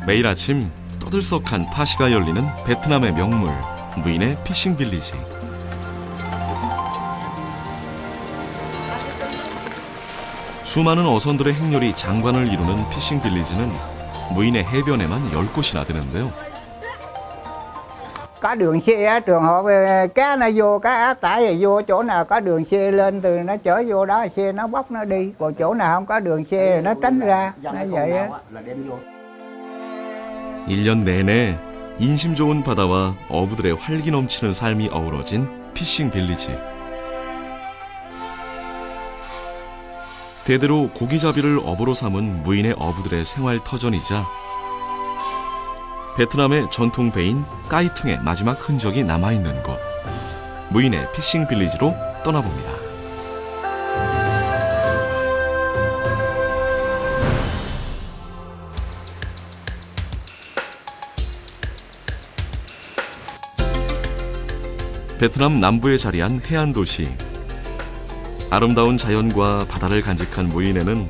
매일 아침 떠들썩한 파시가 열리는 베트남의 명물 무인의 피싱 빌리지. 수많은 어선들의 행렬이 장관을 이루는 피싱 빌리지는 무인의 해변에만 10곳이나 되는데요. Có đường xe, trường hợp cá nó vô, cá áp tải thì vô chỗ nào có đường xe lên từ nó chở vô đó, xe nó bóc nó đi. Còn chỗ nào không có đường xe thì nó tránh ra. Nó vậy á. 1년 내내 인심 좋은 바다와 어부들의 활기 넘치는 삶이 어우러진 피싱 빌리지. 대대로 고기잡이를 업으로 삼은 무인의 어부들의 생활 터전이자 베트남의 전통 배인 까이퉁의 마지막 흔적이 남아있는 곳, 무인의 피싱 빌리지로 떠나봅니다. 베트남 남부에 자리한 해안 도시. 아름다운 자연과 바다를 간직한 무인해는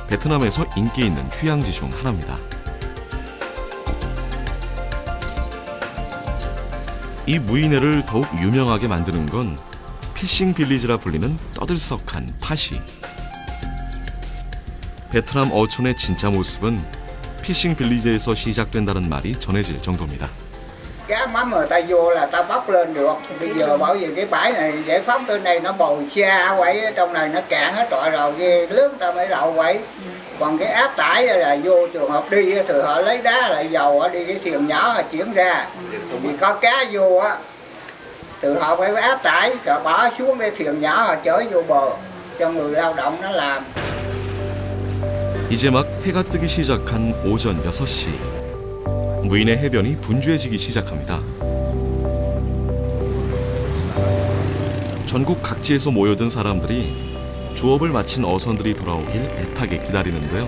베트남에서 인기 있는 휴양지 중 하나입니다. 이 무인해를 더욱 유명하게 만드는 건 피싱 빌리지라 불리는 떠들썩한 파시. 베트남 어촌의 진짜 모습은 피싱 빌리지에서 시작된다는 말이 전해질 정도입니다. Cá mắm người ta vô là ta bóc lên được. Bây giờ bởi vì cái bãi này giải phóng tới đây nó bồi xa quậy, trong này nó cạn hết trọi rồi, cái nước ta mới đậu quậy. Còn cái áp tải là vô trường hợp đi thì họ lấy đá lại dầu đi cái thuyền nhỏ họ chuyển ra. Vì có cá vô á, từ họ phải áp tải rồi bỏ xuống cái thuyền nhỏ họ chở vô bờ cho người lao động nó làm. 이제 막 해가 뜨기 시작한 오전 6시. 무인의 해변이 분주해지기 시작합니다. 전국 각지에서 모여든 사람들이 조업을 마친 어선들이 돌아오길 애타게 기다리는데요.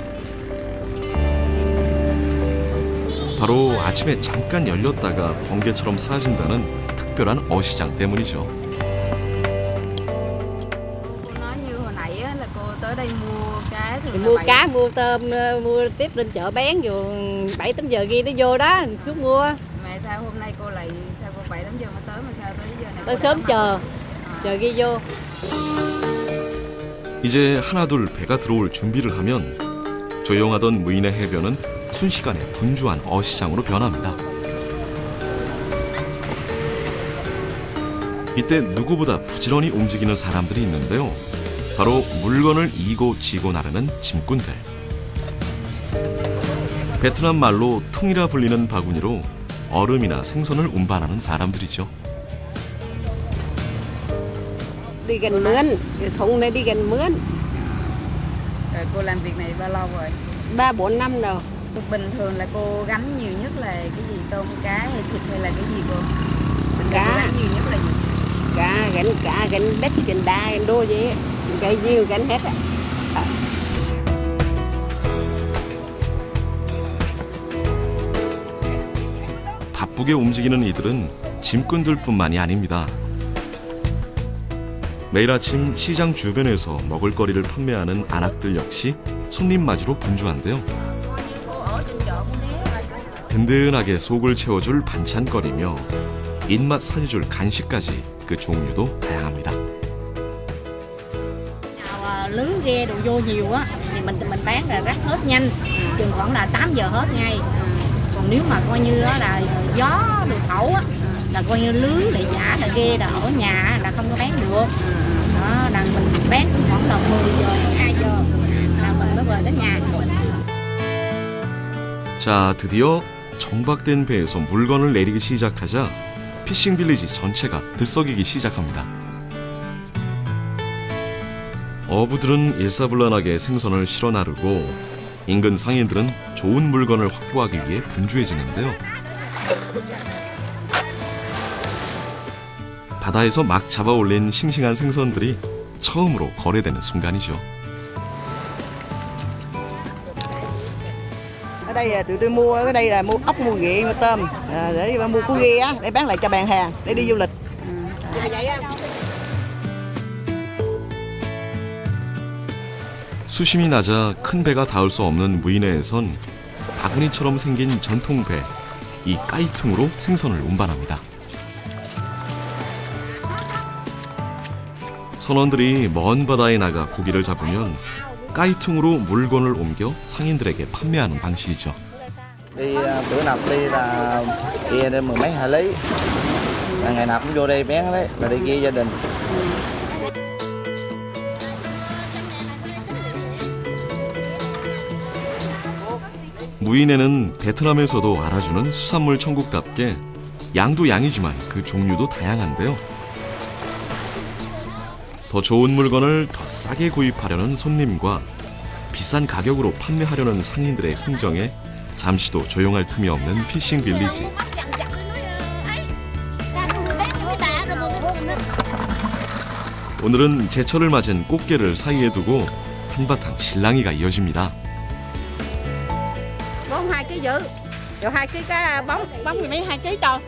바로 아침에 잠깐 열렸다가 번개처럼 사라진다는 특별한 어시장 때문이죠. Mua cá, mua tôm, mua tiếp lên chợ bán vô 7-8 giờ ghi nó vô đó xuống mua. Mà sao hôm nay cô lại sao cô 7-8 giờ mới tới mà sao tới giờ này? Tới sớm chờ ghi vô. 이제 하나둘 배가 들어올 준비를 하면 조용하던 무인의 해변은 순식간에 분주한 어시장으로 변합니다. 이때 누구보다 부지런히 움직이는 사람들이 있는데요. 바로 물건을 이고 지고 나르는 짐꾼들. 베트남 말로 퉁이라 불리는 바구니로 얼음이나 생선을 운반하는 사람들이죠. Đi gần mướn, thùng này đi gần mướn. Rồi cô làm việc này bao lâu rồi? 3-4 năm rồi. Bình thường là cô gánh nhiều nhất là cái gì, tôm cá hay thịt hay là cái gì cô? Cá. Cô gánh nhiều nhất là gì? Cá, gánh đất, gánh đá, gánh đô gì. Cái gì gánh hết ạ. 바쁘게 움직이는 이들은 짐꾼들뿐만이 아닙니다. 매일 아침 시장 주변에서 먹을거리를 판매하는 안악들 역시 손님 맞이로 분주한데요. 든든하게 속을 채워줄 반찬거리며 입맛 살려줄 간식까지 그 종류도 다양합니다. Lưới ghe đồ vô nhiều á thì mình bán là rắc hết nhanh, chừng khoảng là 8 giờ hết ngay. Còn nếu mà coi như là gió đồ thổi á là coi như lưới lại giả là ghe là ở nhà là không có bán được. Đó là mình bán khoảng là 10 giờ 12 giờ là mình mới về đến nhà. 자, 드디어 정박된 배에서 물건을 내리기 시작하자 피싱 빌리지 전체가 들썩이기 시작합니다. 어부들은 일사불란하게 생선을 실어 나르고 인근 상인들은 좋은 물건을 확보하기 위해 분주해지는데요. 바다에서 막 잡아올린 싱싱한 생선들이 처음으로 거래되는 순간이죠. Ở đây tụi tôi mua, ở đây là mua ốc, mua ghẹ, mua tôm để mua cua ghe á, để bán lại cho bạn hàng để đi du lịch. 수심이 낮아 큰 배가 닿을 수 없는 무인해에선 바구니처럼 생긴 전통 배, 이 까이퉁으로 생선을 운반합니다. 선원들이 먼 바다에 나가 고기를 잡으면 까이퉁으로 물건을 옮겨 상인들에게 판매하는 방식이죠. Đi bữa nào đi là kia đến mười mấy hải lý, là ngày nào cũng vô đây bán đấy, là đi kia gia đình. 무이네는 베트남에서도 알아주는 수산물 천국답게 양도 양이지만 그 종류도 다양한데요. 더 좋은 물건을 더 싸게 구입하려는 손님과 비싼 가격으로 판매하려는 상인들의 흥정에 잠시도 조용할 틈이 없는 피싱 빌리지. 오늘은 제철을 맞은 꽃게를 사이에 두고 한바탕 실랑이가 이어집니다. Bông 2 kg dữ. Rồi 2 kg cá bóng gì mấy 2 kg cho.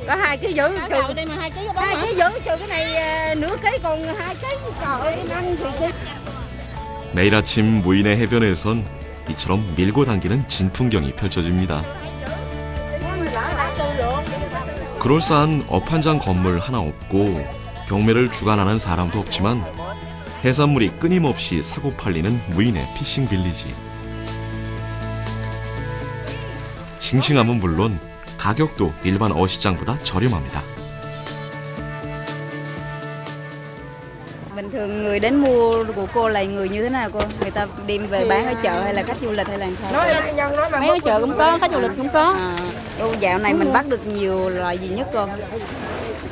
Có 2 kg dữ. Trừ đây mà 2 kg bóng. 2 kg dữ trừ cái này nửa kg còn 2 kg. Trời ơi ăn thì 매일 아침 무인의 해변에선 이처럼 밀고 당기는 진풍경이 펼쳐집니다. 그럴싸한 업한장 건물 하나 없고 경매를 주관하는 사람도 없지만 해산물이 끊임없이 사고 팔리는 무인의 피싱 빌리지. 싱싱함은 물론 가격도 일반 어시장보다 저렴합니다. Bình thường người đến mua của cô là người như thế nào cô? Người ta đem về bán ở chợ hay là khách du lịch hay là sao? mấy ở chợ cũng có, khách du lịch cũng có. Dạo này mình bắt được nhiều loại gì nhất cô?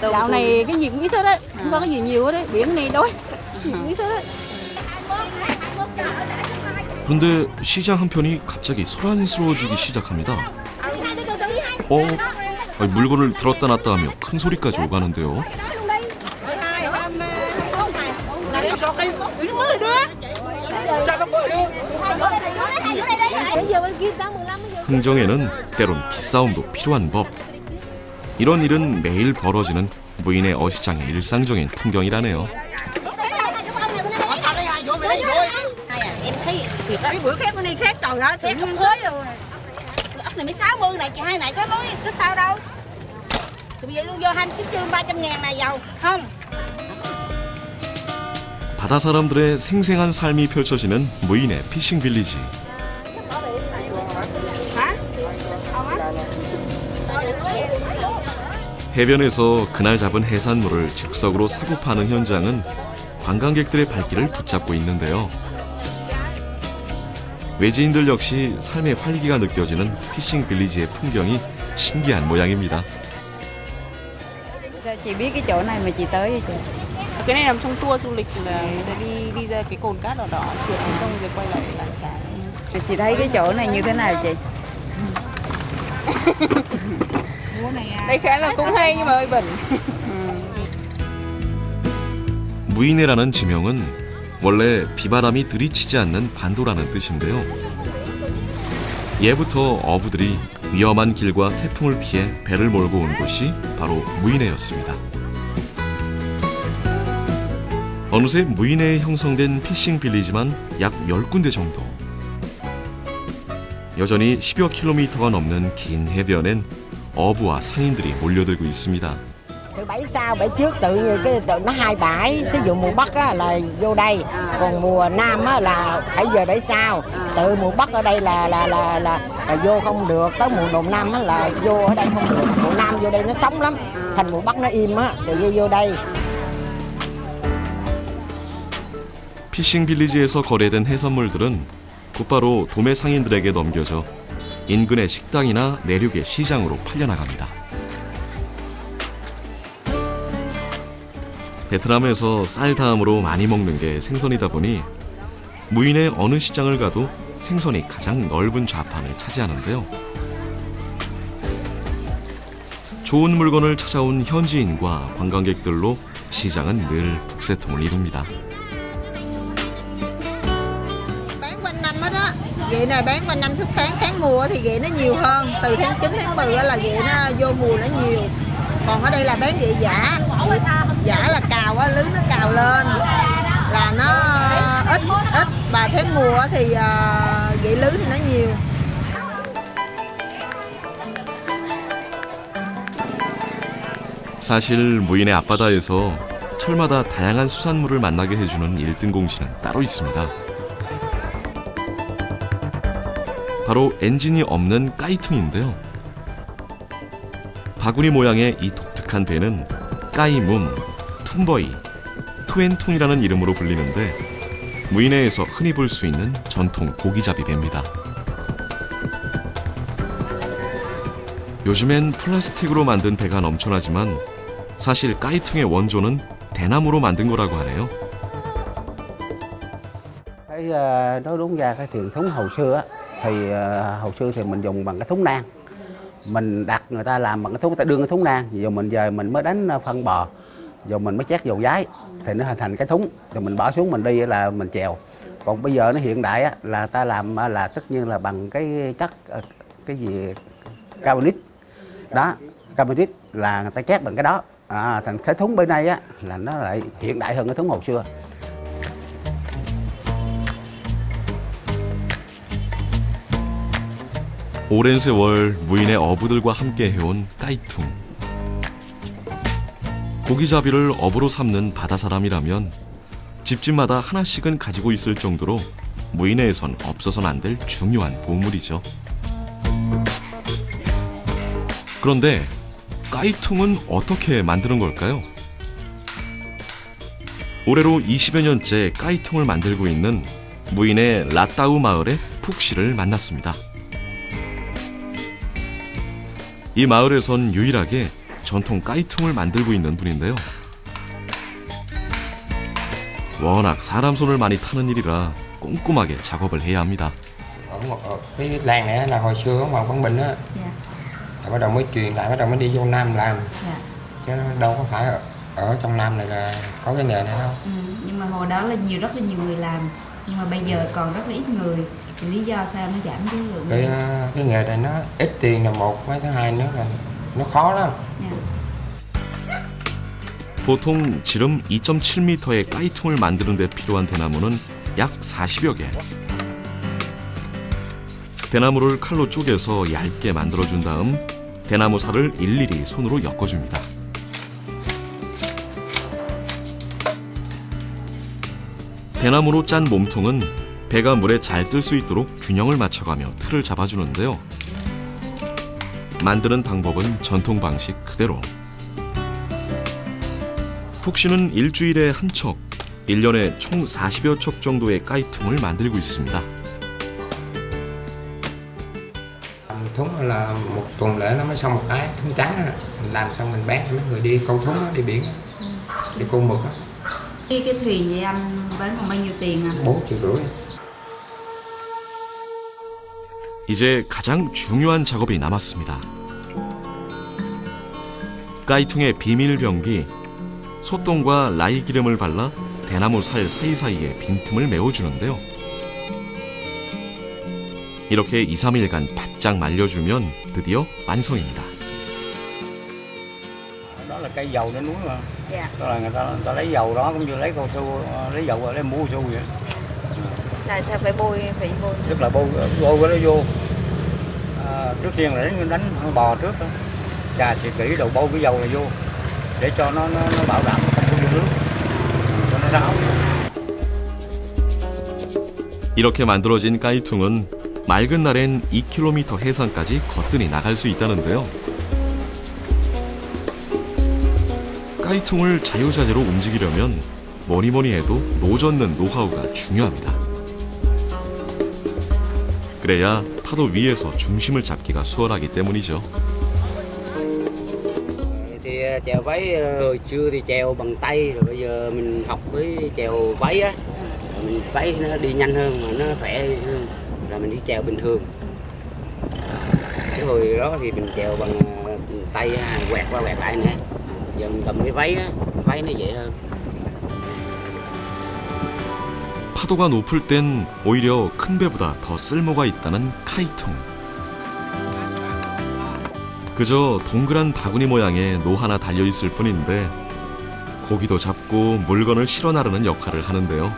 Dạo này cái gì cũng ít hết đấy, không có cái gì nhiều hết đấy. Biển này đói, ít hết đấy. 그런데 시장 한편이 갑자기 소란스러워지기 시작합니다. 물건을 들었다 놨다 하며 큰 소리까지 오가는데요. 흥정에는 때론 기싸움도 필요한 법. 이런 일은 매일 벌어지는 무인의 어시장의 일상적인 풍경이라네요. Cái bữa khác con đi khác trời ơi, tự nhiên hối rồi. Ốc này mới 60 này, chị hai này có nói có sao đâu. Thì bây giờ luôn vô 29 chương 300 ngàn này giàu không? 바다 사람들의 생생한 삶이 펼쳐지는 무인의 피싱 빌리지. 해변에서 그날 잡은 해산물을 즉석으로 사고 파는 현장은 관광객들의 발길을 붙잡고 있는데요. 외지인들 역시 삶의 활기가 느껴지는 피싱 빌리지의 풍경이 신기한 모양입니다. Sao chị biết cái chỗ này mà chị tới vậy chị? Cái này nằm trong tour du lịch là người ta đi ra cái cồn cát đỏ trượt xuống sông rồi quay lại làng chài. Chị thấy cái chỗ này như thế nào chị? Đây khá là cũng hay nhưng mà hơi bẩn. 무이네라는 지명은 원래 비바람이 들이치지 않는 반도라는 뜻인데요. 예부터 어부들이 위험한 길과 태풍을 피해 배를 몰고 온 곳이 바로 무이네였습니다. 어느새 무이네에 형성된 피싱 빌리지만 약 10군데 정도. 여전히 10여 킬로미터가 넘는 긴 해변엔 어부와 상인들이 몰려들고 있습니다. Từ bãi sau, bãi trước tự như nó 2 bãi. Thí dụ mùa Bắc á, là vô đây, còn mùa Nam á, là phải về bãi sau. Từ mùa Bắc ở đây là vô không được, tới mùa Nam á, là vô ở đây không được. Mùa Nam vô đây nó sống lắm, thành mùa Bắc nó im á, tự vô đây. 피싱 빌리지에서 거래된 해산물들은 곧바로 도매 상인들에게 넘겨져 인근의 식당이나 내륙의 시장으로 팔려나갑니다. 베트남에서 쌀 다음으로 많이 먹는 게 생선이다 보니 무인의 어느 시장을 가도 생선이 가장 넓은 좌판을 차지하는데요. 좋은 물건을 찾아온 현지인과 관광객들로 시장은 늘 북새통을 이룹니다. Bán quanh năm hết á. Vậy này bán quanh năm suốt tháng mùa thì vậy nó nhiều hơn. Từ tháng 9 tháng 10 là vậy nó vô mùa nó nhiều. Còn ở đây là bán vậy giả. Giả là cào á, lưới nó cào lên là nó ít. Và tháng mùa thì vậy lưới thì nó nhiều. 사실 무인의 앞바다에서 철마다 다양한 수산물을 만나게 해주는 1등 공신은 따로 있습니다. 바로 엔진이 없는 까이퉁인데요. 바구니 모양의 이 독특한 배는 까이문, 퉁버이, 투엔퉁이라는 이름으로 불리는데 무인해에서 흔히 볼 수 있는 전통 고기잡이 배입니다. 요즘엔 플라스틱으로 만든 배가 넘쳐나지만 사실 까이퉁의 원조는 대나무로 만든 거라고 하네요. Nói đúng ra cái thuyền thúng hồi xưa á, hồi xưa thì mình dùng bằng cái thúng nang, mình đặt người ta làm bằng cái thúng, người ta đương cái thúng nang, giờ mình mới đánh phân bò, rồi mình mới chét dầu giái thì nó hình thành cái thúng, rồi mình bỏ xuống mình đi là mình chèo. Còn bây giờ nó hiện đại á, là ta làm là tất nhiên là bằng cái chất cái gì carbonic đó, carbonic là người ta chét bằng cái đó, thành cái thúng bên đây á là nó lại hiện đại hơn cái thúng hồi xưa. 오랜 세월 무인의 어부들과 함께 해온 까이퉁. 고기잡이를 업으로 삼는 바다사람이라면 집집마다 하나씩은 가지고 있을 정도로 무인해에선 없어서는 안 될 중요한 보물이죠. 그런데 까이퉁은 어떻게 만드는 걸까요? 올해로 20여 년째 까이퉁을 만들고 있는 무인의 라따우 마을의 푹 씨를 만났습니다. 이 마을에선 유일하게 전통 까이퉁을 만들고 있는 분인데요. 워낙 사람 손을 많이 타는 일이라 꼼꼼하게 작업을 해야 합니다. Ở cái làng này là hồi xưa ở ngoài Quảng Bình á, bắt đầu mới truyền lại, bắt đầu mới đi vô Nam làm, chứ đâu có phải ở trong Nam này là có cái nghề này đâu. Nhưng mà hồi đó là rất là nhiều người làm, nhưng mà bây giờ còn rất là ít người. Thì lý do sao nó giảm cái lượng? Cái nghề này nó ít tiền là một, với thứ hai nữa là nó khó lắm. 보통 지름 2.7m의 까이퉁을 만드는 데 필요한 대나무는 약 40여 개. 대나무를 칼로 쪼개서 얇게 만들어준 다음 대나무 살을 일일이 손으로 엮어줍니다. 대나무로 짠 몸통은 배가 물에 잘 뜰 수 있도록 균형을 맞춰가며 틀을 잡아주는데요. 만드는 방법은 전통 방식 그대로. 푹 씨는 일주일에 한 척, 1년에 총 40여 척 정도의 까이퉁을 만들고 있습니다. Thúng là một tuần lễ nó mới xong một cái thúng trắng á. Mình làm xong mình bán cho mấy người đi câu thúng á, đi biển á, đi câu mực á. Cái thuyền vậy anh bán còn bao nhiêu tiền à? 4,5 triệu. 이제 가장 중요한 작업이 남았습니다. 까이퉁의 비밀 병기, 소똥과 라이 기름을 발라 대나무 살 사이사이에 빈틈을 메워주는데요. 이렇게 2, 3일간 바짝 말려주면 드디어 완성입니다. Đó là cây dầu trên núi mà. Đó là người ta lấy dầu đó cũng như lấy cao su, lấy dầu lấy mua cao su vậy. Tại sao phải bôi Tức là bôi cái đó vô. Trước tiên là đánh con bò trước đó. Chà xịt kỹ đầu bôi cái dầu này vô để cho nó bảo đảm không có dư nước, cho nó ráo. 이렇게 만들어진 까이퉁은 맑은 날엔 2km 해상까지 거뜬히 나갈 수 있다는데요. 까이퉁을 자유자재로 움직이려면 뭐니 해도 노젓는 노하우가 중요합니다. 그래야 파도 위에서 중심을 잡기가 수월하기 때문이죠. Thì chèo váy hồi xưa thì chèo bằng tay, rồi bây giờ mình học với chèo váy á, mình váy nó đi nhanh hơn mà nó khỏe hơn, là mình đi chèo bình thường. Cái hồi đó thì mình chèo bằng tay quẹt qua quẹt lại nè, giờ mình cầm cái váy á, váy nó dễ hơn. 파도가 높을 땐 오히려 큰 배보다 더 쓸모가 있다는 카이퉁. 그저 동그란 바구니 모양의 노 하나 달려있을 뿐인데 고기도 잡고 물건을 실어 나르는 역할을 하는데요.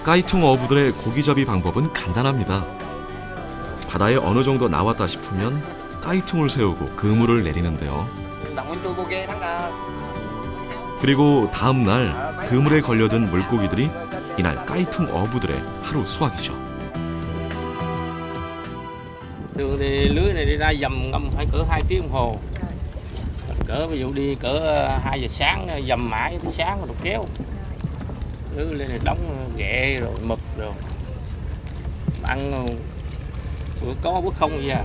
까이퉁 어부들의 고기잡이 방법은 간단합니다. 바다에 어느 정도 나왔다 싶으면 까이퉁을 세우고 그물을 내리는데요. Động chui cô kia thắng cả. 그리고 다음 날 그물에 걸려든 물고기들이 이날 까이퉁 어부들의 하루 수확이죠. Thường thì lưới này đi ra dầm ngâm phải cỡ 2 tiếng đồng hồ. Cỡ ví dụ đi cỡ 2 giờ sáng dầm mãi tới sáng rồi kéo. Lưới lên này đóng ghẹ rồi mực rồi. Ăn bữa có bữa không vậy à.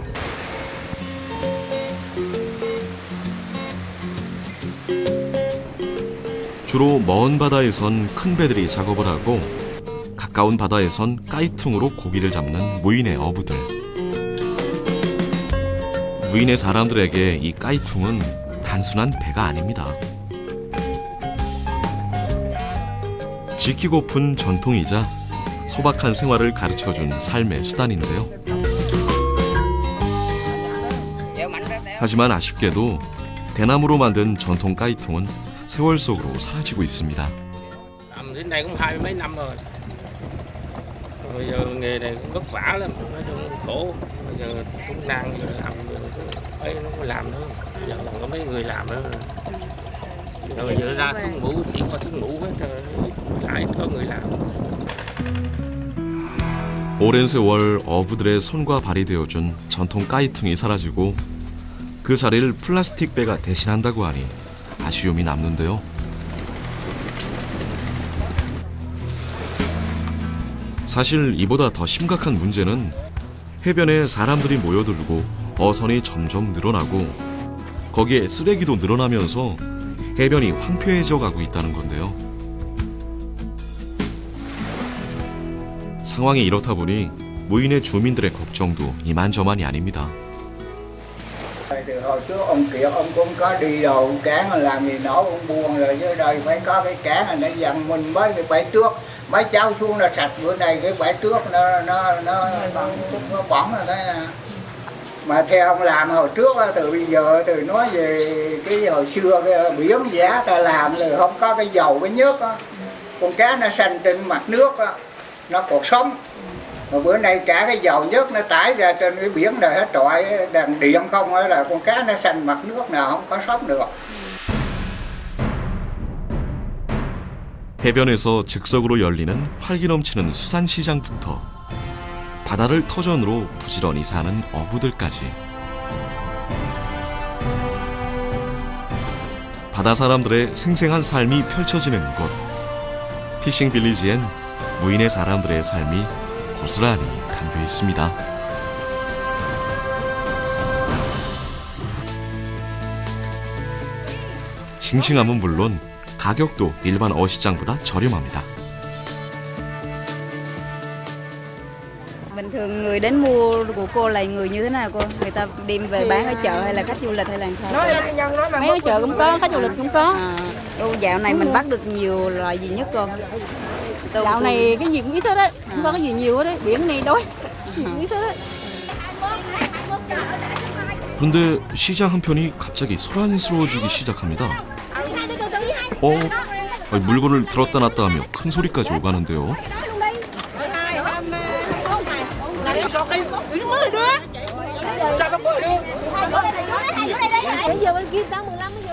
주로 먼 바다에선 큰 배들이 작업을 하고 가까운 바다에선 까이퉁으로 고기를 잡는 무인의 어부들. 무인의 사람들에게 이 까이퉁은 단순한 배가 아닙니다. 지키고픈 전통이자 소박한 생활을 가르쳐준 삶의 수단인데요. 하지만 아쉽게도 대나무로 만든 전통 까이퉁은 세월 속으로 사라지고 있습니다. Làm đến đây cũng 20 mấy năm rồi. Bây giờ nghề này cũng vất vả lắm, nói chung khổ. Bây giờ cũng đang giờ làm ấy nó có làm nữa. Giờ còn có mấy người làm nữa. Rồi giờ ra thương mũ chỉ có thương mũ hết rồi, lại có người làm. 오랜 세월 어부들의 손과 발이 되어준 전통 까이퉁이 사라지고 그 자리를 플라스틱 배가 대신한다고 하니 아쉬움이 남는데요. 사실 이보다 더 심각한 문제는 해변에 사람들이 모여들고 어선이 점점 늘어나고 거기에 쓰레기도 늘어나면서 해변이 황폐해져 가고 있다는 건데요. 상황이 이렇다 보니 무인의 주민들의 걱정도 이만저만이 아닙니다. Từ hồi trước ông Kiệt ông cũng có đi đầu cán làm gì nó cũng buồn rồi chứ đây phải có cái cán này nó dằn mình mới cái bãi trước mấy cháu xuống là sạch bữa nay cái bãi trước nó bỏng rồi thế nè. Mà theo ông làm hồi trước từ bây giờ từ nói về cái hồi xưa cái biển giá ta làm là không có cái dầu cái nước á, con cá nó xanh trên mặt nước á, nó còn sống. Mà bữa nay cả cái dầu nhất nó tải ra trên cái biển này hết trọi đèn điện không là con cá nó xanh mặt nước nào không có sống được. 해변에서 즉석으로 열리는 활기 넘치는 수산시장부터 바다를 터전으로 부지런히 사는 어부들까지 바다 사람들의 생생한 삶이 펼쳐지는 곳 피싱 빌리지엔 무인의 사람들의 삶이 고스란히 담겨 있습니다. 싱싱함은 물론 가격도 일반 어시장보다 저렴합니다. Bình thường người đến mua của cô là người như thế nào cô? Người ta đem về bán ở chợ hay là khách du lịch hay là sao? Mấy ở chợ cũng có, khách du lịch cũng có. Cô dạo này mình bắt được nhiều loại gì nhất cô? Dạo này cái gì cũng ít hết đấy, không có cái gì nhiều hết đấy. Biển này đói, ít hết đấy. 그런데 시장 한편이 갑자기 소란스러워지기 시작합니다. 물건을 들었다 놨다 하며 큰 소리까지 오가는데요.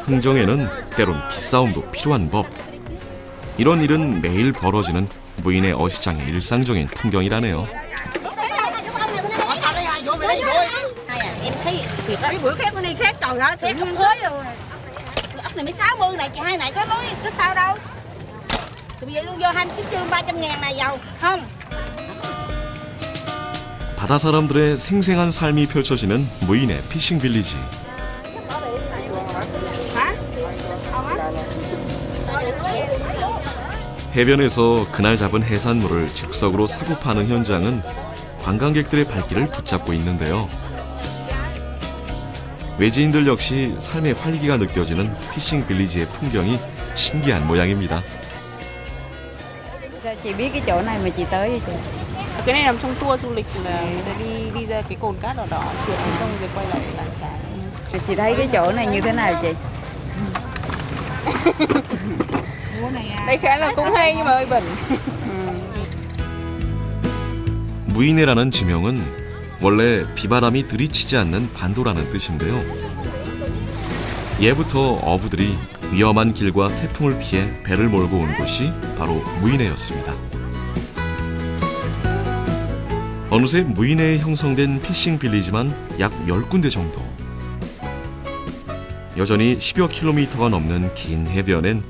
흥정에는 때론 기싸움도 필요한 법. 이런 일은 매일 벌어지는 무인의 어시장의 일상적인 풍경이라네요. Cái bữa khác con đi khác trời ơi, tự nhiên mới rồi. Ốc này mới 60 này, chị hai này có nói có sao đâu. Thì bây giờ vô 29 chương 300 ngàn này dầu. Không. 바다 사람들의 생생한 삶이 펼쳐지는 무인의 피싱 빌리지. 해변에서 그날 잡은 해산물을 즉석으로 사고 파는 현장은 관광객들의 발길을 붙잡고 있는데요. 외지인들 역시 삶의 활기가 느껴지는 피싱 빌리지의 풍경이 신기한 모양입니다. Sao chị biết cái chỗ này mà chị tới vậy chị? Cái này nằm trong tour du lịch là người ta đi ra cái cồn cát đỏ đỏ trượt vào sông rồi quay lại làng chài. Chị thấy cái chỗ này như thế nào chị? Đây khá là cũng hay nhưng mà hơi bẩn. 무인회라는 지명은 원래 비바람이 들이치지 않는 반도라는 뜻인데요. 예부터 어부들이 위험한 길과 태풍을 피해 배를 몰고 온 곳이 바로 무이네였습니다. 어느새 무이네에 형성된 피싱 빌리지만 약 10군데 정도. 여전히 10여 킬로미터가 넘는 긴 해변엔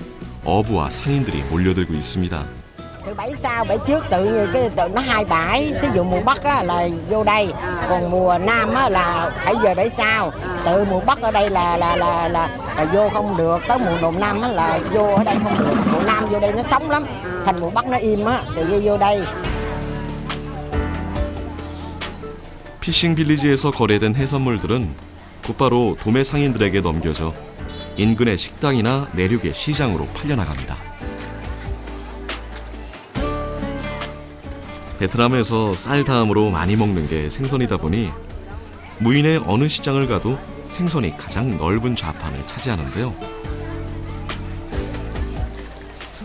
어부와 상인들이 몰려들고 있습니다. Từ bãi sau bãi trước tự như cái tự nó hai bãi, thí dụ mùa Bắc á, là vô đây, còn mùa Nam á, là phải về bãi sau. Từ mùa Bắc ở đây là vô không được, tới mùa Nam á, là vô ở đây không được. Mùa Nam vô đây nó sống lắm, thành mùa Bắc nó im á, tự nhiên vô đây. 피싱 빌리지에서 거래된 해산물들은 곧바로 도매 상인들에게 넘겨져 인근의 식당이나 내륙의 시장으로 팔려나갑니다. 베트남에서 쌀 다음으로 많이 먹는 게 생선이다 보니 무인의 어느 시장을 가도 생선이 가장 넓은 좌판을 차지하는데요.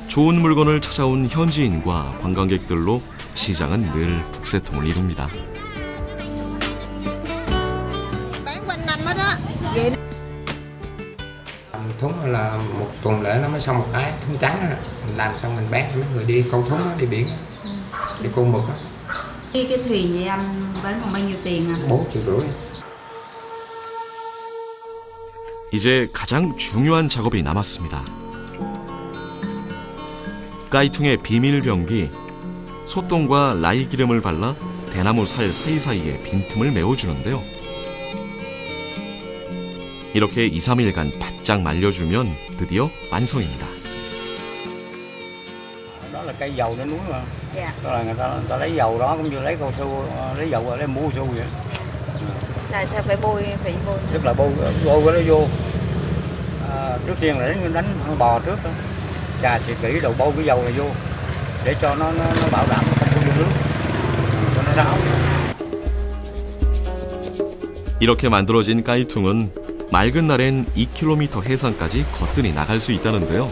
좋은 물건을 찾아온 현지인과 관광객들로 시장은 늘 북새통을 이룹니다. Bán quanh năm hết á. Vậy Làm thúng là một tuần lễ nó mới xong một cái thúng trắng á. Mình làm xong mình bán cho mấy người đi câu thúng á, đi biển á, đi câu mực á. Cái thuyền vậy anh bán còn bao nhiêu tiền à? 4,5 triệu. 이제 가장 중요한 작업이 남았습니다. 까이퉁의 비밀 병기, 소똥과 라이 기름을 발라 대나무 살 사이사이에 빈틈을 메워주는데요. 이렇게 2, 3일간 바짝 말려주면 드디어 완성입니다. Đó là cây dầu trên núi mà. Dạ. Đó là người ta lấy dầu đó cũng như lấy cao su, lấy dầu rồi lấy mua su vậy. Là sao phải bôi Tức là bôi cái nó vô. Trước tiên là đánh con bò trước đó. Chà xịt kỹ rồi bôi cái dầu này vô để cho nó bảo đảm nó không có vô nước. Cho nó ráo. 이렇게 만들어진 까이퉁은 맑은 날엔 2km 해상까지 거뜬히 나갈 수 있다는데요.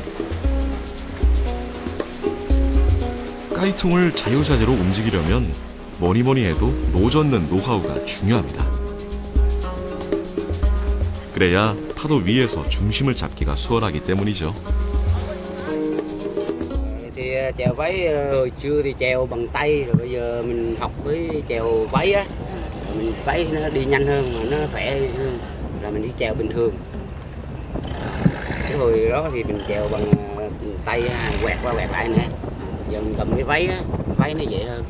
까이퉁을 자유자재로 움직이려면 뭐니뭐니 해도 노젓는 노하우가 중요합니다. 그래야 파도 위에서 중심을 잡기가 수월하기 때문이죠. Thì chèo váy hồi xưa thì chèo bằng tay, rồi bây giờ mình học với chèo váy á, mình váy nó đi nhanh hơn mà nó khỏe hơn, là mình đi chèo bình thường. Cái hồi đó thì mình chèo bằng tay quẹt qua quẹt lại nè, giờ mình cầm cái váy á, váy nó dễ hơn.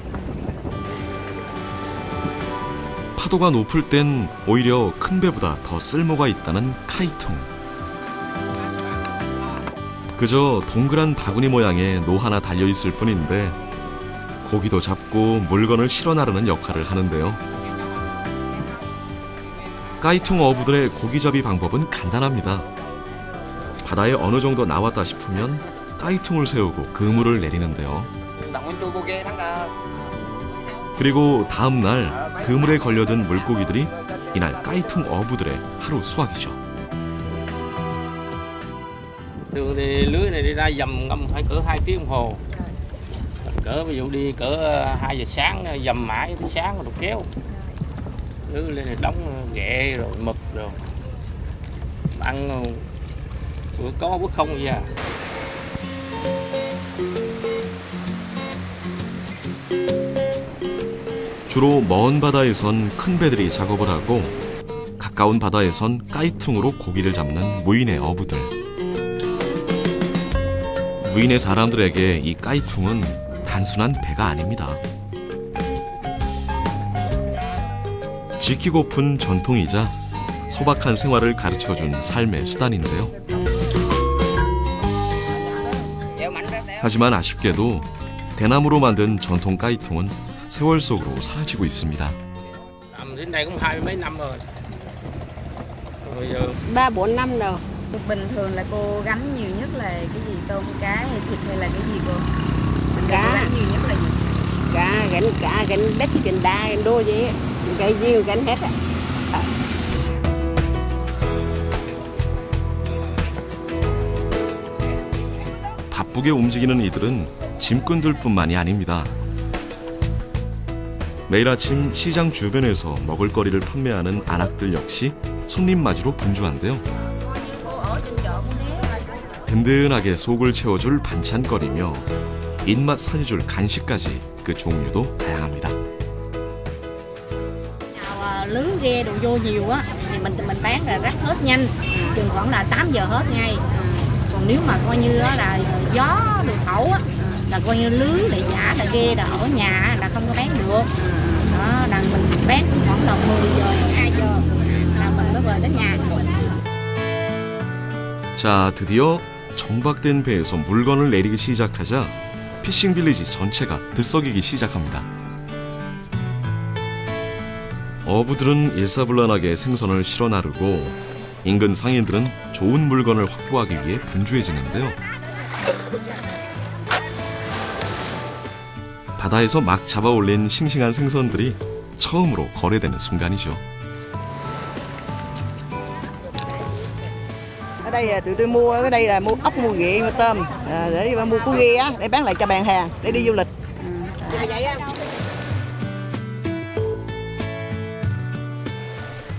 파도가 높을 땐 오히려 큰 배보다 더 쓸모가 있다는 카이퉁. 그저 동그란 바구니 모양의 노 하나 달려있을 뿐인데 고기도 잡고 물건을 실어 나르는 역할을 하는데요. 까이퉁 어부들의 고기잡이 방법은 간단합니다. 바다에 어느 정도 나왔다 싶으면 까이퉁을 세우고 그물을 내리는데요. 그리고 다음 날 그물에 걸려든 물고기들이 이날 까이퉁 어부들의 하루 수확이죠. Thường thì lưới này đi ra dầm ngâm phải cỡ 2 tiếng đồng hồ. Cỡ ví dụ đi cỡ 2 giờ sáng dầm mãi tới sáng rồi kéo. Lưới lên thì đóng ghẹ rồi mực rồi. Ăn bữa có bữa không vậy à. 주로 먼 바다에선 큰 배들이 작업을 하고 가까운 바다에선 까이퉁으로 고기를 잡는 무인의 어부들. 무인의 사람들에게 이 까이퉁은 단순한 배가 아닙니다. 지키고픈 전통이자 소박한 생활을 가르쳐준 삶의 수단인데요. 하지만 아쉽게도 대나무로 만든 전통 까이퉁은 세월 속으로 사라지고 있습니다. Làm đến đây cũng 20 mấy năm rồi. Rồi giờ 3-4 năm rồi. Bình thường là cô gánh nhiều nhất là cái gì, tôm cá hay thịt hay là cái gì cô? Cá. Cô gánh nhiều nhất là gì? Cá, gánh đất, gánh đá, gánh đô gì á. Cái gì gánh hết á. 바쁘게 움직이는 이들은 짐꾼들뿐만이 아닙니다. 매일 아침 시장 주변에서 먹을거리를 판매하는 안악들 역시 손님 맞이로 분주한데요. 든든하게 속을 채워줄 반찬거리며 입맛 살려줄 간식까지 그 종류도 다양합니다. Lứa ghe đồ vô nhiều á thì mình bán là rắc hết nhanh, chừng khoảng là 8 giờ hết ngay. Còn nếu mà coi như là gió đồ thổi á là coi như lứa lại giả là ghe là ở nhà là không có bán được. Đó là mình bán khoảng là 10 giờ 2 giờ là mình mới về đến nhà. 자, 드디어 정박된 배에서 물건을 내리기 시작하자 피싱 빌리지 전체가 들썩이기 시작합니다. 어부들은 일사불란하게 생선을 실어 나르고 인근 상인들은 좋은 물건을 확보하기 위해 분주해지는데요. 바다에서 막 잡아올린 싱싱한 생선들이 처음으로 거래되는 순간이죠. Ở đây tụi tôi mua, ở đây là mua ốc, mua ghẹ, mua tôm để mua cua ghe á, để bán lại cho bạn hàng để đi du lịch.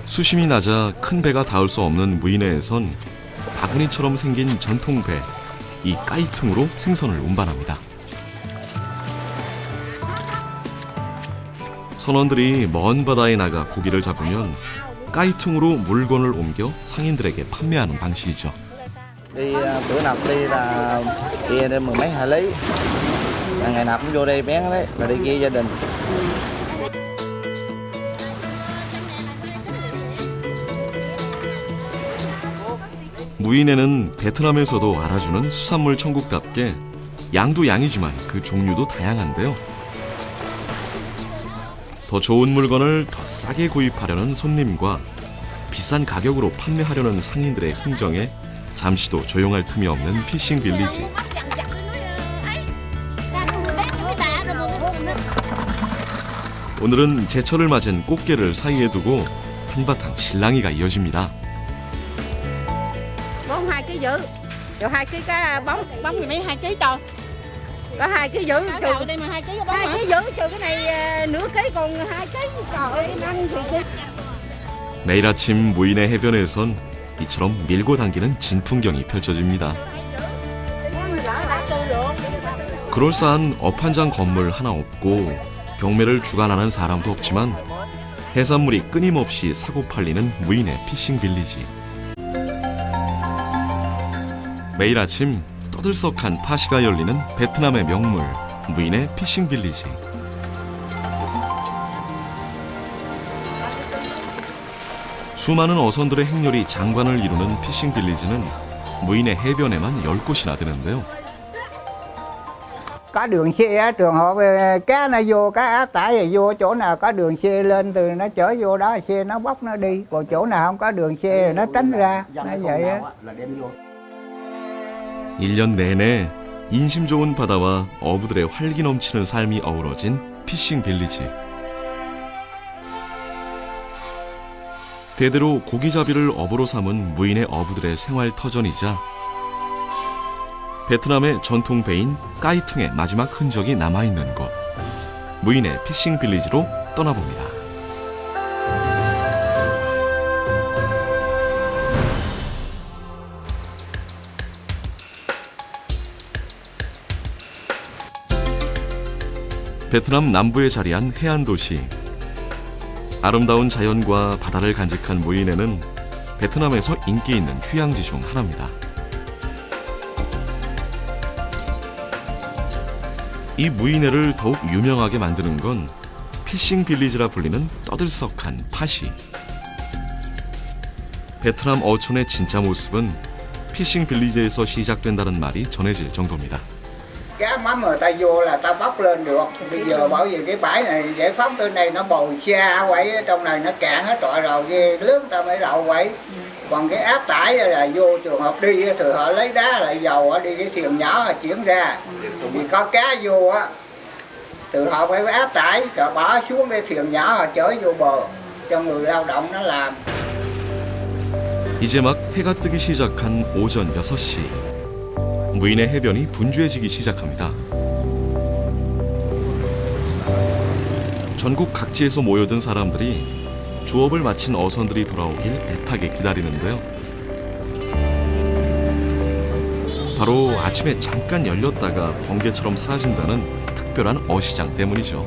수심이 낮아 큰 배가 닿을 수 없는 무이네에선 바구니처럼 생긴 전통 배, 이 까이퉁으로 생선을 운반합니다. 선원들이 먼 바다에 나가 고기를 잡으면 까이퉁으로 물건을 옮겨 상인들에게 판매하는 방식이죠. Đi bữa nào đi là kia đây mười mấy hải lý, là ngày nào cũng vô đây bán đấy, là đi kia gia đình. 무이네는 베트남에서도 알아주는 수산물 천국답게 양도 양이지만 그 종류도 다양한데요. 더 좋은 물건을 더 싸게 구입하려는 손님과 비싼 가격으로 판매하려는 상인들의 흥정에 잠시도 조용할 틈이 없는 피싱 빌리지. 오늘은 제철을 맞은 꽃게를 사이에 두고 한바탕 실랑이가 이어집니다. Có 2 kg dữ, rồi 2 kg cá bóng thì mấy 2 kg to. Có 2 kg dữ, trừ đây mà 2 kg bóng 2 kg dữ, trừ cái này nửa kg còn 2 kg. Trời ơi, ăn thì 매일 아침 무이네 해변에선 이처럼 밀고 당기는 진풍경이 펼쳐집니다. 그럴싸한 업 한 장 건물 하나 없고 경매를 주관하는 사람도 없지만 해산물이 끊임없이 사고 팔리는 무이네 피싱 빌리지. 매일 아침 떠들썩한 파시가 열리는 베트남의 명물 무이네 피싱 빌리지. 수많은 어선들의 행렬이 장관을 이루는 피싱 빌리지는 무이네 해변에만 10곳이나 되는데요. Có đường xe á, trường hợp cá nó vô, cá áp tải rồi vô chỗ nào có đường xe lên từ nó chở vô đó, xe nó bóc nó đi, còn chỗ nào không có đường xe thì nó tránh ra, nó vậy á. 1년 내내 인심 좋은 바다와 어부들의 활기 넘치는 삶이 어우러진 피싱 빌리지. 대대로 고기잡이를 업으로 삼은 무인의 어부들의 생활 터전이자 베트남의 전통 배인 까이퉁의 마지막 흔적이 남아있는 곳, 무인의 피싱 빌리지로 떠나봅니다. 베트남 남부에 자리한 해안 도시. 아름다운 자연과 바다를 간직한 무이네는 베트남에서 인기 있는 휴양지 중 하나입니다. 이 무이네를 더욱 유명하게 만드는 건 피싱 빌리지라 불리는 떠들썩한 팥이. 베트남 어촌의 진짜 모습은 피싱 빌리지에서 시작된다는 말이 전해질 정도입니다. Cá mắm người ta vô là ta bóc lên được. Bây giờ bởi vì cái bãi này giải phóng từ này nó bồi xa quậy, trong này nó cạn hết trọi rồi, cái nước ta mới đậu quậy. Còn cái áp tải là vô trường hợp đi thì họ lấy đá lại dầu đi cái thuyền nhỏ họ chuyển ra. Vì có cá vô á, từ họ phải áp tải rồi bỏ xuống cái thuyền nhỏ họ chở vô bờ cho người lao động nó làm. 이제 막 해가 뜨기 시작한 오전 6시. 무인의 해변이 분주해지기 시작합니다. 전국 각지에서 모여든 사람들이 조업을 마친 어선들이 돌아오길 애타게 기다리는데요. 바로 아침에 잠깐 열렸다가 번개처럼 사라진다는 특별한 어시장 때문이죠.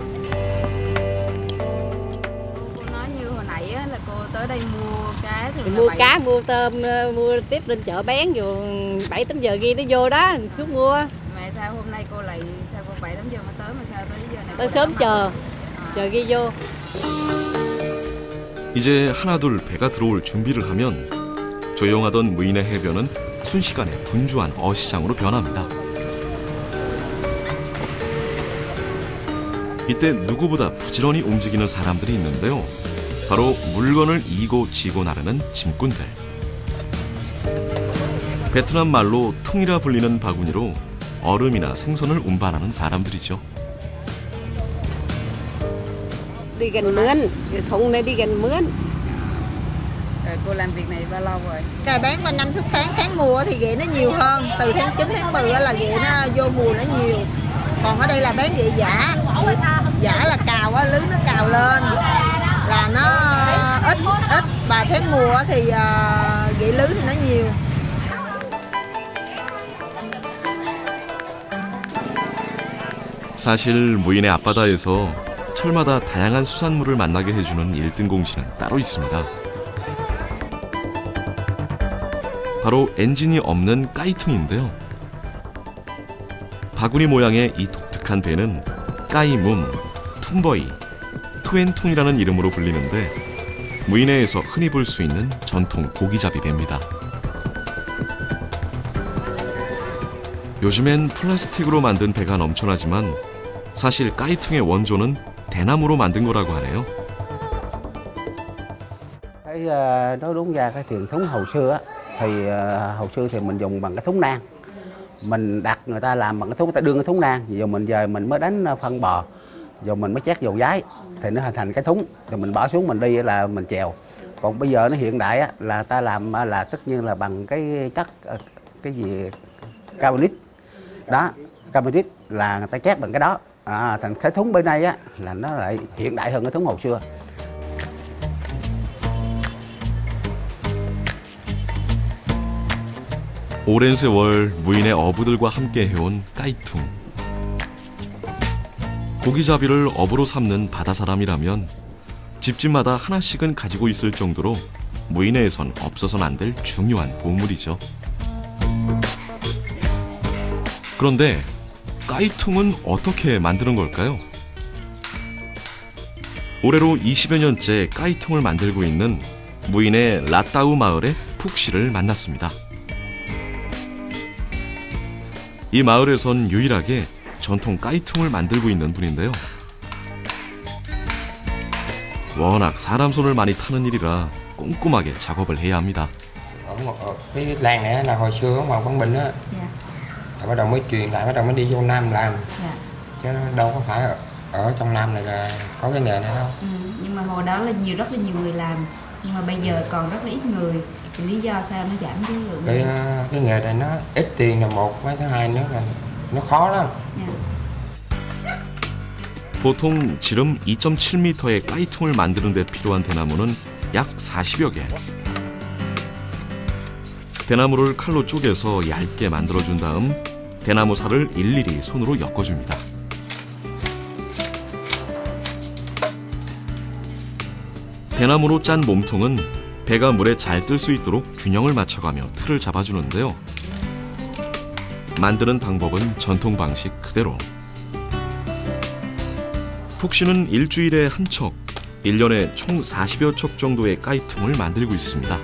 Cô nói như hồi nãy á, là cô tới đây mua cá thường là Mua bảy- cá, mua tôm, mua tiếp lên chợ bán vô 7-8 giờ ghi nó vô đó, xuống mua. Mà sao hôm nay cô lại sao cô 7-8 giờ mới tới mà sao tới giờ này Tới cô sớm đã chờ, mở? chờ ghi vô. 이제 하나둘 배가 들어올 준비를 하면 조용하던 무인의 해변은 순식간에 분주한 어시장으로 변합니다. 이때 누구보다 부지런히 움직이는 사람들이 있는데요. 바로 물건을 이고 지고 나르는 짐꾼들. 베트남 말로 퉁이라 불리는 바구니로 얼음이나 생선을 운반하는 사람들이죠. Đi gần mướn, cái thùng này đi gần mướn. Rồi cô làm việc này bao lâu rồi? Là bán quanh năm suốt tháng, tháng mùa thì ghẹ nó nhiều hơn. Từ tháng 9 tháng 10 là ghẹ nó vô mùa nó nhiều. Còn ở đây là bán ghẹ giả. Giả là cào á, lưới nó cào lên là nó ít. Và tháng mùa thì ghẹ lưới thì nó nhiều. 사실 무인의 앞바다에서 철마다 다양한 수산물을 만나게 해주는 1등 공신은 따로 있습니다. 바로 엔진이 없는 까이퉁인데요. 바구니 모양의 이 독특한 배는 까이문, 퉁버이, 투앤퉁이라는 이름으로 불리는데 무인해에서 흔히 볼 수 있는 전통 고기잡이 배입니다. 요즘엔 플라스틱으로 만든 배가 넘쳐나지만 사실 까이퉁의 원조는 대나무로 만든 거라고 하네요. Nói đúng ra cái truyền thống hồi xưa á, thì hồi xưa thì mình dùng bằng cái thúng nang, mình đặt người ta làm bằng cái thúng, người ta đương cái thúng nang, rồi mình về mình mới đánh phân bò, rồi mình mới chét dầu giấy thì nó thành cái thúng, rồi mình bỏ xuống mình đi là mình chèo. Còn bây giờ nó hiện đại á, là ta làm là tất nhiên là bằng cái chất cái gì carbonic đó, carbonic là người ta chét bằng cái đó, thành cái thúng bên đây á là nó lại hiện đại hơn cái thúng hồi xưa. 오랜 세월 무인의 어부들과 함께 해온 까이퉁. 고기잡이를 업으로 삼는 바다사람이라면 집집마다 하나씩은 가지고 있을 정도로 무인해에선 없어서는 안 될 중요한 보물이죠. 그런데 까이퉁은 어떻게 만드는 걸까요? 올해로 20여 년째 까이퉁을 만들고 있는 무인의 라따우 마을의 푹 씨를 만났습니다. 이 마을에선 유일하게 전통 까이퉁을 만들고 있는 분인데요. 워낙 사람 손을 많이 타는 일이라 꼼꼼하게 작업을 해야 합니다. Ở cái làng này là hồi xưa ở ngoài Quảng Bình á, rồi bắt đầu mới truyền lại, bắt đầu mới đi vô Nam làm, chứ đâu có phải ở trong Nam này là có cái nghề này đâu. Nhưng mà hồi đó là rất là nhiều người làm, nhưng mà bây giờ còn rất là ít người. Thì lý do sao nó giảm cái lượng? Cái nghề này nó ít tiền là một, với thứ hai nữa là nó khó lắm. 보통 지름 2.7m의 까이퉁을 만드는 데 필요한 대나무는 약 40여 개. 대나무를 칼로 쪼개서 얇게 만들어준 다음 대나무 살을 일일이 손으로 엮어줍니다. 대나무로 짠 몸통은 배가 물에 잘 뜰 수 있도록 균형을 맞춰가며 틀을 잡아주는데요. 만드는 방법은 전통 방식 그대로. 푹 씨는 일주일에 한 척, 1년에 총 40여 척 정도의 까이퉁을 만들고 있습니다.